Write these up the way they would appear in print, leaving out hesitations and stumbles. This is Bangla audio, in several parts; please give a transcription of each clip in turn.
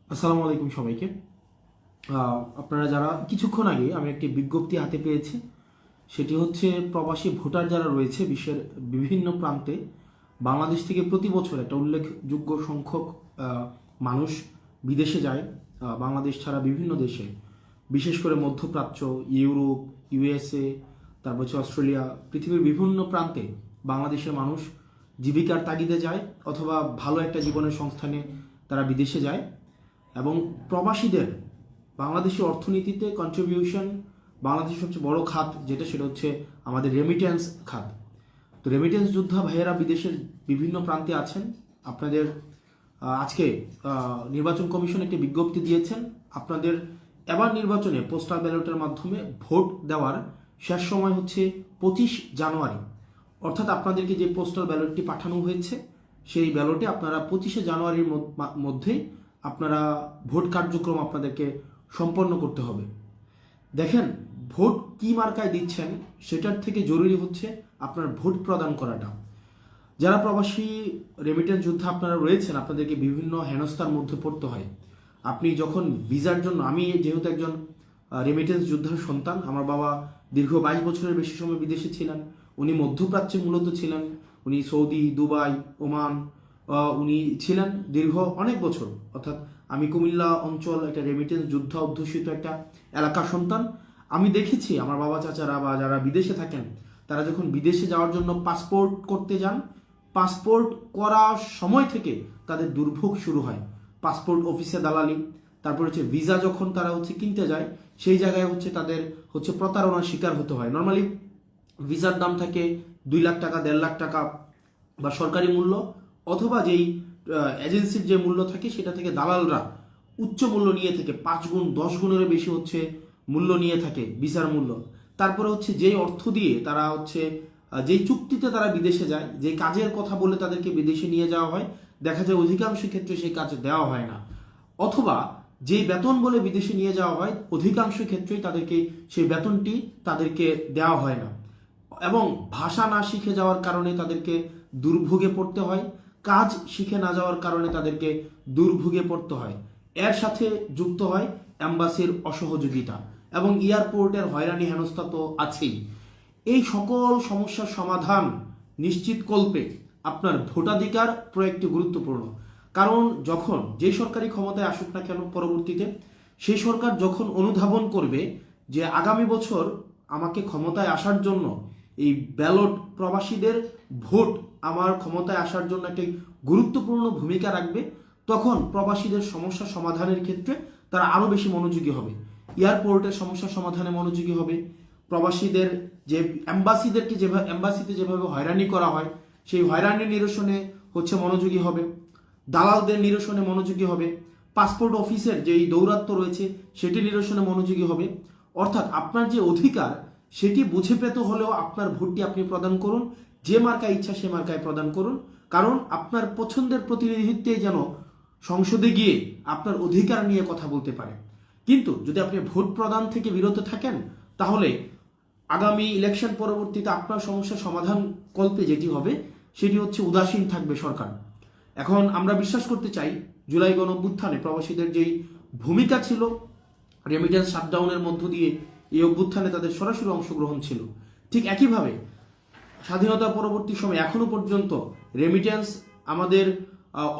আসসালামু আলাইকুম সবাইকে। আপনারা যারা কিছুক্ষণ আগে আমি একটি বিজ্ঞপ্তি হাতে পেয়েছি, সেটি হচ্ছে প্রবাসী ভোটার যারা রয়েছে বিশ্বের বিভিন্ন প্রান্তে, বাংলাদেশ থেকে প্রতি বছর একটা উল্লেখযোগ্য সংখ্যক মানুষ বিদেশে যায়। বাংলাদেশ ছাড়া বিভিন্ন দেশে, বিশেষ করে মধ্যপ্রাচ্য, ইউরোপ, ইউএসএ, তারপর হচ্ছে অস্ট্রেলিয়া, পৃথিবীর বিভিন্ন প্রান্তে বাংলাদেশের মানুষ জীবিকার তাগিদে যায় অথবা ভালো একটা জীবনের সংস্থানে তারা বিদেশে যায়। এবং প্রবাসীদের বাংলাদেশের অর্থনীতিতে কন্ট্রিবিউশন, বাংলাদেশের সবচেয়ে বড় খাত যেটা, সেটা হচ্ছে আমাদের রেমিটেন্স খাত। তো রেমিটেন্স যোদ্ধা ভাইয়েরা বিদেশের বিভিন্ন প্রান্তে আছেন। আপনাদের আজকে নির্বাচন কমিশন একটি বিজ্ঞপ্তি দিয়েছেন, আপনাদের এবার নির্বাচনে পোস্টাল ব্যালটের মাধ্যমে ভোট দেওয়ার শেষ সময় হচ্ছে 25 জানুয়ারি। অর্থাৎ আপনাদেরকে যে পোস্টাল ব্যালটটি পাঠানো হয়েছে, সেই ব্যালটে আপনারা 25 জানুয়ারির মধ্যেই আপনারা ভোট কার্যক্রম আপনাদেরকে সম্পন্ন করতে হবে। দেখেন, ভোট কি মার্কায় দিচ্ছেন সেটার থেকে জরুরি হচ্ছে আপনার ভোট প্রদান করাটা। যারা প্রবাসী রেমিটেন্স যোদ্ধা আপনারা রয়েছেন, আপনাদেরকে বিভিন্ন হেনস্থার মধ্যে পড়তে হয়। আপনি যখন ভিসার জন্য, আমি যেহেতু একজন রেমিটেন্স যোদ্ধার সন্তান, আমার বাবা দীর্ঘ 22 বছরের বেশি সময় বিদেশে ছিলেন। উনি মধ্যপ্রাচ্যে মূলত ছিলেন, উনি সৌদি, দুবাই, ওমান উনি ছিলেন দীর্ঘ অনেক বছর। অর্থাৎ আমি কুমিল্লা অঞ্চল একটা রেমিটেন্স যোদ্ধা অধ্যুষিত একটা এলাকার সন্তান। আমি দেখেছি আমার বাবা চাচারা বা যারা বিদেশে থাকেন, তারা যখন বিদেশে যাওয়ার জন্য পাসপোর্ট করতে যান, পাসপোর্ট করার সময় থেকে তাদের দুর্ভোগ শুরু হয়। পাসপোর্ট অফিসে দালালি, তারপর হচ্ছে ভিসা যখন তারা কিনতে যায়, সেই জায়গায় তাদের প্রতারণার শিকার হতে হয়। নর্মালি ভিসার দাম থাকে 2 লাখ টাকা, 1.5 লাখ টাকা বা সরকারি মূল্য, অথবা যেই এজেন্সির যে মূল্য থাকে সেটা থেকে দালালরা উচ্চ মূল্য নিয়ে থাকে, 5 গুণ 10 গুণেরও বেশি মূল্য নিয়ে থাকে ভিসার মূল্য। তারপরে যেই অর্থ দিয়ে তারা যেই চুক্তিতে তারা বিদেশে যায়, যে কাজের কথা বলে তাদেরকে বিদেশে নিয়ে যাওয়া হয়, দেখা যায় অধিকাংশ ক্ষেত্রে সেই কাজ দেওয়া হয় না। অথবা যেই বেতন বলে বিদেশে নিয়ে যাওয়া হয়, অধিকাংশ ক্ষেত্রেই তাদেরকে সেই বেতনটি তাদেরকে দেওয়া হয় না। এবং ভাষা না শিখে যাওয়ার কারণে তাদেরকে দুর্ভোগে পড়তে হয়, কাজ শিখে না যাওয়ার কারণে তাদেরকে দুর্ভোগে পড়তে হয়। এর সাথে যুক্ত হয় অ্যাম্বাসির অসহযোগিতা এবং এয়ারপোর্টের হয়রানি হেনস্থা তো আছেই। এই সকল সমস্যার সমাধান নিশ্চিত কল্পে আপনার ভোটাধিকার প্রয়োগটি গুরুত্বপূর্ণ। কারণ যখন যে সরকারি ক্ষমতায় আসুক না কেন পরবর্তীতে, সেই সরকার যখন অনুধাবন করবে যে আগামী বছর আমাকে ক্ষমতায় আসার জন্য এই ব্যালট, প্রবাসীদের ভোট আমার ক্ষমতায় আসার জন্য একটি গুরুত্বপূর্ণ ভূমিকা রাখবে, তখন প্রবাসীদের সমস্যা সমাধানের ক্ষেত্রে তারা আরও বেশি মনোযোগী হবে। এয়ারপোর্টের সমস্যা সমাধানে মনোযোগী হবে, প্রবাসীদের যে অ্যাম্বাসিদেরকে অ্যাম্বাসিতে যেভাবে হয়রানি করা হয় সেই হয়রানি নিরসনে মনোযোগী হবে, দালালদের নিরসনে মনোযোগী হবে, পাসপোর্ট অফিসের যেই দৌরাত্ম্য রয়েছে সেটি নিরসনে মনোযোগী হবে। অর্থাৎ আপনার যে অধিকার সেটি বুঝে পেতে হলেও আপনার ভোটটি আপনি প্রদান করুন, যে মার্কায় ইচ্ছা সে মার্কায় প্রদান করুন। কারণ আপনার পছন্দের প্রতিনিধিত্বেই যেন সংসদে গিয়ে আপনার অধিকার নিয়ে কথা বলতে পারে। কিন্তু যদি আপনি ভোট প্রদান থেকে বিরত থাকেন, তাহলে আগামী ইলেকশন পরবর্তীতে আপনার সমস্যার সমাধান কল্পে যেটি হবে সেটি উদাসীন থাকবে সরকার। এখন আমরা বিশ্বাস করতে চাই, জুলাই গণঅভ্যুত্থানে প্রবাসীদের যেই ভূমিকা ছিল, রেমিটেন্স শাটডাউনের মধ্য দিয়ে এই অভ্যুত্থানে তাদের সরাসরি অংশগ্রহণ ছিল, ঠিক একইভাবে স্বাধীনতা পরবর্তী সময় এখনো পর্যন্ত রেমিটেন্স আমাদের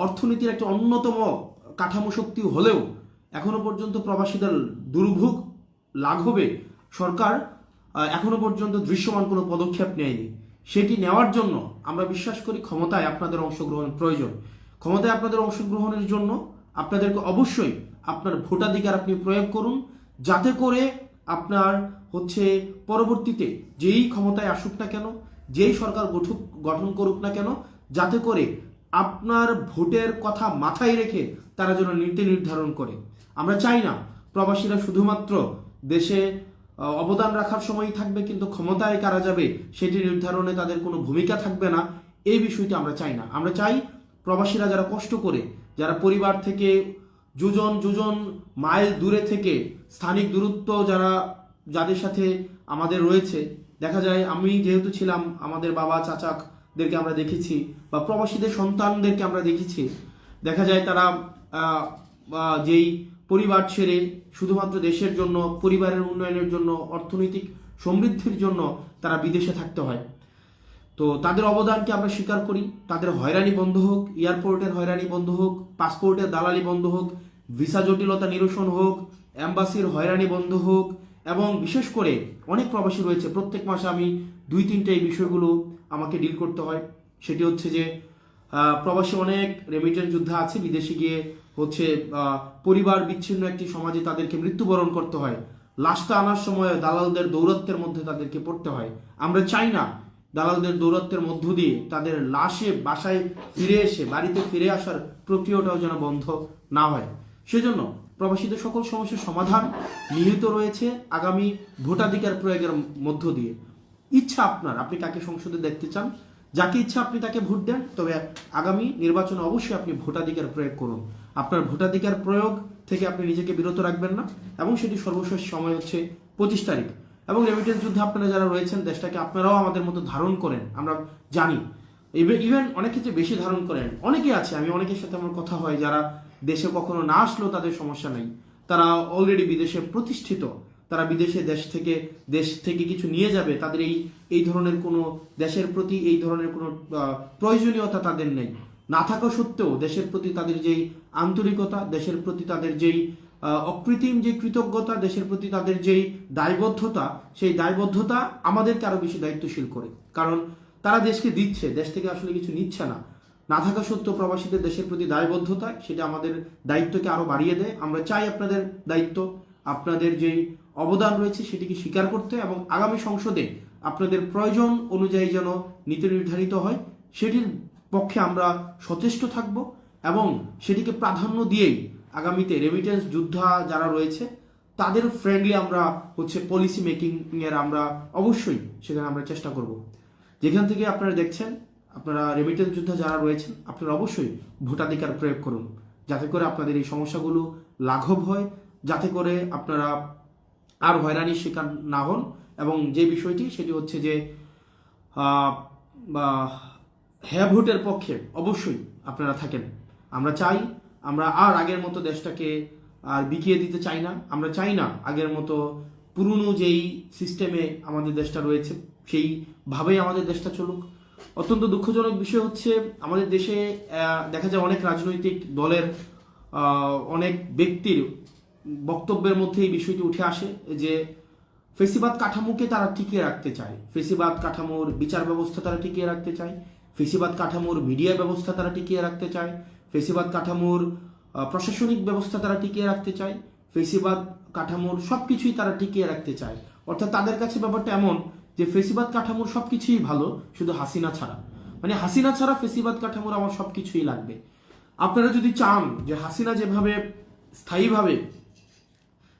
অর্থনীতির একটা অন্যতম কাঠামো শক্তি হলেও এখনো পর্যন্ত প্রবাসীদের দুর্ভোগ লাঘবে সরকার এখনো পর্যন্ত দৃশ্যমান কোনো পদক্ষেপ নেয়নি। সেটি নেওয়ার জন্য আমরা বিশ্বাস করি ক্ষমতায় আপনাদের অংশগ্রহণ প্রয়োজন। ক্ষমতায় আপনাদের অংশগ্রহণের জন্য আপনাদেরকে অবশ্যই আপনার ভোটাধিকার আপনি প্রয়োগ করুন, যাতে করে আপনার পরবর্তীতে যেই ক্ষমতায় আসুক না কেন, যেই সরকার গঠন করুক না কেন, যাতে করে আপনার ভোটের কথা মাথায় রেখে তারা যেন নীতি নির্ধারণ করে। আমরা চাই না প্রবাসীরা শুধুমাত্র দেশে অবদান রাখার সময়ই থাকবে, কিন্তু ক্ষমতায় কারা যাবে সেটি নির্ধারণে তাদের কোনো ভূমিকা থাকবে না। এই বিষয়টি আমরা চাই না। আমরা চাই প্রবাসীরা যারা কষ্ট করে, যারা পরিবার থেকে যোজন মাইল দূরে থেকে, স্থানিক দূরত্ব যাদের সাথে আমাদের রয়েছে, দেখা যায় আমি যেহেতু ছিলাম, আমাদের বাবা চাচাদেরকে আমরা দেখেছি বা প্রবাসীদের সন্তানদেরকে আমরা দেখেছি, দেখা যায় তারা যেই পরিবার ছেড়ে শুধুমাত্র দেশের জন্য, পরিবারের উন্নয়নের জন্য, অর্থনৈতিক সমৃদ্ধির জন্য তারা বিদেশে থাকতে হয়। তো তাদের অবদানকে আমরা স্বীকার করি। তাদের হয়রানি বন্ধ হোক, এয়ারপোর্টের হয়রানি বন্ধ হোক, পাসপোর্টের দালালি বন্ধ হোক, ভিসা জটিলতা নিরসন হোক, অ্যাম্বাসির হয়রানি বন্ধ হোক, এবং বিশেষ করে অনেক প্রবাসী রয়েছে প্রত্যেক মাসে আমি 2-3টা এই বিষয়গুলো আমাকে ডিল করতে হয়। সেটি হচ্ছে যে প্রবাসী অনেক রেমিটেন্স যোদ্ধা আছে, বিদেশে গিয়ে হচ্ছে পরিবার বিচ্ছিন্ন একটি সমাজে তাদেরকে মৃত্যুবরণ করতে হয়। লাশটা আনার সময় দালালদের দৌরত্বের মধ্যে তাদেরকে পড়তে হয়। আমরা চাই না দালালদের দৌরত্বের মধ্য দিয়ে তাদের লাশে বাসায় ফিরে এসে বাড়িতে ফিরে আসার প্রক্রিয়াটাও যেন বন্ধ না হয়। সেজন্য প্রবাসীদের সকল সমস্যার সমাধান নিহিত রয়েছে আগামী ভোটাধিকার প্রয়োগের মধ্য দিয়ে। ইচ্ছা আপনার, আপনি কাকে সংসদে দেখতে চান, যাকে ইচ্ছা আপনি তাকে ভোট দেন, তবে আগামী নির্বাচনে অবশ্যই আপনি ভোটাধিকার প্রয়োগ করুন। আপনার ভোটাধিকার প্রয়োগ থেকে আপনি নিজেকে বিরত রাখবেন না, এবং সেটি সর্বশেষ সময় হচ্ছে 25 তারিখ। এবং রেমিটেন্স যুদ্ধে আপনারা যারা রয়েছেন, দেশটাকে আপনারাও আমাদের মতো ধারণ করেন, আমরা জানি। ইভেন অনেক ক্ষেত্রে বেশি ধারণ করেন। অনেকে আছে, আমি অনেকের সাথে আমার কথা হয়, যারা দেশে কখনো না আসলেও তাদের সমস্যা নেই, তারা অলরেডি বিদেশে প্রতিষ্ঠিত, তারা বিদেশে দেশ থেকে কিছু নিয়ে যাবে, তাদের এই ধরনের কোনো দেশের প্রতি এই ধরনের কোনো প্রয়োজনীয়তা তাদের নেই। না থাকা সত্ত্বেও দেশের প্রতি তাদের যেই আন্তরিকতা, দেশের প্রতি তাদের যেই অকৃত্রিম যে কৃতজ্ঞতা, দেশের প্রতি তাদের যেই দায়বদ্ধতা, সেই দায়বদ্ধতা আমাদেরকে আরো বেশি দায়িত্বশীল করে। কারণ তারা দেশকে দিচ্ছে, দেশ থেকে আসলে কিছু নিচ্ছে না। না থাকা সত্ত্বেও প্রবাসীদের দেশের প্রতি দায়বদ্ধতা, সেটা আমাদের দায়িত্বকে আরো বাড়িয়ে দেয়। আমরা চাই আপনাদের দায়িত্ব, আপনাদের যেই অবদান রয়েছে সেটিকে স্বীকার করতে, এবং আগামী সংসদে আপনাদের প্রয়োজন অনুযায়ী যেন নীতি নির্ধারিত হয়, সেটির পক্ষে আমরা সচেষ্ট থাকব, এবং সেটিকে প্রাধান্য দিয়েই আগামীতে রেমিটেন্স যোদ্ধা যারা রয়েছে তাদের ফ্রেন্ডলি আমরা হচ্ছে পলিসি মেকিং এর আমরা অবশ্যই সেখানে আমরা চেষ্টা করব। যেখান থেকে আপনারা দেখছেন, আপনারা রেমিটেন্স যোদ্ধা যারা রয়েছেন, আপনারা অবশ্যই ভোটাধিকার প্রয়োগ করুন, যাতে করে আপনাদের এই সমস্যাগুলো লাঘব হয়, যাতে করে আপনারা আর হয়রানির শিকার না হন। এবং যে বিষয়টি সেটি হচ্ছে যে হ্যাঁ ভোটের পক্ষে অবশ্যই আপনারা থাকেন। আমরা চাই, আমরা আর আগের মতো দেশটাকে আর বিকিয়ে দিতে চাই না। আমরা চাই না আগের মতো পুরনো যেই সিস্টেমে আমাদের দেশটা রয়েছে সেইভাবেই আমাদের দেশটা চলুক। অত্যন্ত দুঃখজনক বিষয় হচ্ছে, আমাদের দেশে দেখা যায় অনেক রাজনৈতিক দলের অনেক ব্যক্তির বক্তব্যের মধ্যে এই বিষয়টি উঠে আসে যে ফেসিবাদ কাঠামোকে তারা টিকিয়ে রাখতে চায়, ফেসিবাদ কাঠামোর বিচার ব্যবস্থা তারা টিকিয়ে রাখতে চায়, ফেসিবাদ কাঠামোর মিডিয়া ব্যবস্থা তারা টিকিয়ে রাখতে চায়, ফেসিবাদ কাঠামোর প্রশাসনিক ব্যবস্থা তারা টিকিয়ে রাখতে চায়, ফেসিবাদ কাঠামোর সবকিছুই তারা টিকিয়ে রাখতে চায়। অর্থাৎ তাদের কাছে ব্যাপারটা এমন যে ফেসিবাদ কাঠামোর সবকিছুই ভালো, শুধু হাসিনা ছাড়া। মানে হাসিনা ছাড়া ফেসিবাদ কাঠামোর আমার সবকিছুই লাগবে। আপনারা যদি চান যে হাসিনা যেভাবে স্থায়ীভাবে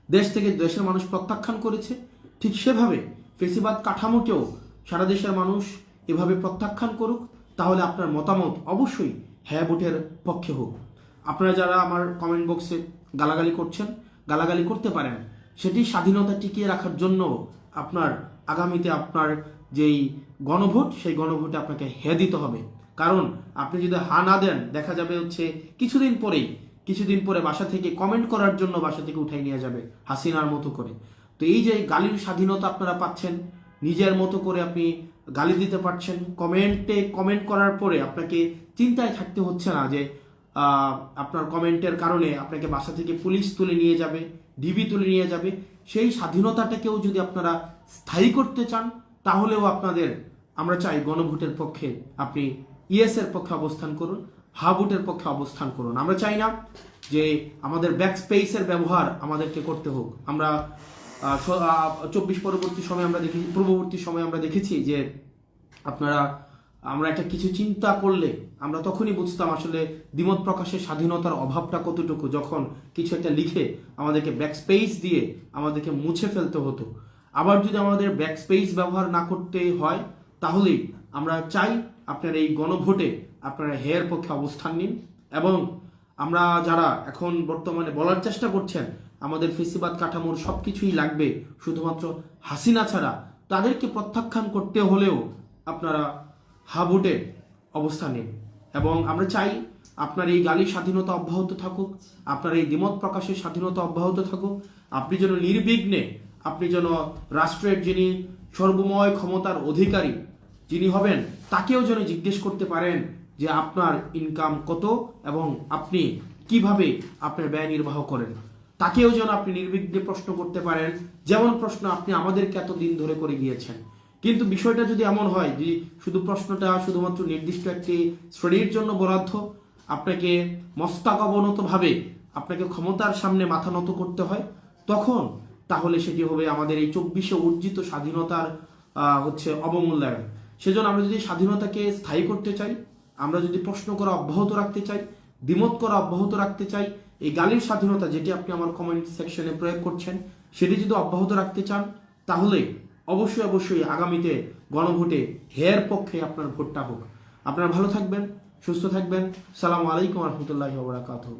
দেশ থেকে দেশের মানুষ প্রত্যাখ্যান করেছে, ঠিক সেভাবে ফেসিবাদ কাঠামোকেও সারা দেশের মানুষ এভাবে প্রত্যাখ্যান করুক, তাহলে আপনার মতামত অবশ্যই হ্যাঁ ভোটের পক্ষে হোক। আপনারা যারা আমার কমেন্ট বক্সে গালাগালি করছেন, গালাগালি করতে পারেন, সেটি স্বাধীনতা টিকিয়ে রাখার জন্য আপনার আগামীতে আপনার যেই গণভোট, সেই গণভোটে আপনাকে হ্যাঁ দিতে হবে। কারণ আপনি যদি হা না দেন, দেখা যাবে হচ্ছে কিছুদিন পরে বাসা থেকে কমেন্ট করার জন্য বাসা থেকে উঠাই নিয়ে যাবে হাসিনার মতো করে। তো এই যে গালির স্বাধীনতা আপনারা পাচ্ছেন, নিজের মতো করে আপনি গালি দিতে পারছেন, কমেন্ট করার পরে আপনাকে চিন্তায় থাকতে হচ্ছে না যে আপনার কমেন্টের কারণে আপনাকে বাসা থেকে পুলিশ তুলে নিয়ে যাবে, ডিবি তুলে নিয়ে যাবে। সেই স্বাধীনতাটাকেও যদি আপনারা স্থায়ী করতে চান, তাহলেও আপনাদের আমরা চাই গণভোটের পক্ষে আপনি ইয়েস এর পক্ষে অবস্থান করুন, হা ভোটের পক্ষে অবস্থান করুন। আমরা চাই না যে আমাদের ব্যাক স্পেসের ব্যবহার আমাদেরকে করতে হোক। আমরা 24 পূর্ববর্তী সময়ে আমরা দেখেছি যে আমরা একটা কিছু চিন্তা করলে আমরা তখনই বুঝতাম আসলে দ্বিমত প্রকাশের স্বাধীনতার অভাবটা কতটুকু, যখন কিছু একটা লিখে আমাদেরকে ব্যাক স্পেস দিয়ে আমাদেরকে মুছে ফেলতে হতো। আবার যদি আমাদের ব্যাক স্পেস ব্যবহার না করতে হয়, তাহলেই আমরা চাই আপনার এই গণভোটে আপনারা হেয়ার পক্ষে অবস্থান নিন। এবং আমরা যারা এখন বর্তমানে বলার চেষ্টা করছেন আমাদের ফেসিবাদ কাঠামোর সবকিছুই লাগবে শুধুমাত্র হাসিনা ছাড়া, তাদেরকে প্রত্যাখ্যান করতে হলেও আপনারা হা ভোটে অবস্থান নিন। এবং আমরা চাই আপনার এই গালির স্বাধীনতা অব্যাহত থাকুক, আপনার এই দ্বিমত প্রকাশের স্বাধীনতা অব্যাহত থাকুক। আপনি যেন নির্বিঘ্নে, আপনি যেন রাষ্ট্রের যিনি সর্বময় ক্ষমতার অধিকারী যিনি হবেন, তাকেও যেন জিজ্ঞেস করতে পারেন যে আপনার ইনকাম কত এবং আপনি কিভাবে আপনার ব্যয় নির্বাহ করেন। তাকেও যেন আপনি নির্বিঘ্নে প্রশ্ন করতে পারেন, যেমন প্রশ্ন আপনি আমাদেরকে এতদিন ধরে করে গিয়েছেন। কিন্তু বিষয়টা যদি এমন হয় যে শুধু প্রশ্নটা শুধুমাত্র নির্দিষ্ট একটি শ্রেণীর জন্য বরাদ্দ, আপনাকে মস্তক অবনতভাবে আপনাকে ক্ষমতার সামনে মাথা নত করতে হয়, তখন তাহলে সেটি হবে আমাদের এই 24-এ অর্জিত স্বাধীনতার অবমূল্যায়ন। সেজন্য আমরা যদি স্বাধীনতাকে স্থায়ী করতে চাই, আমরা যদি প্রশ্ন করা অব্যাহত রাখতে চাই, দ্বিমত করা অব্যাহত রাখতে চাই, এই গালির স্বাধীনতা যেটি আপনি আমার কমেন্ট সেকশনে প্রয়োগ করছেন সেটি যদি অব্যাহত রাখতে চান, তাহলে অবশ্যই অবশ্যই আগামীতে গণভোটে হের পক্ষে আপনার ভোটটা হোক। আপনারা ভালো থাকবেন, সুস্থ থাকবেন। সালামু আলাইকুম রহমতুল্লাহি ওয়া বারাকাতুহু।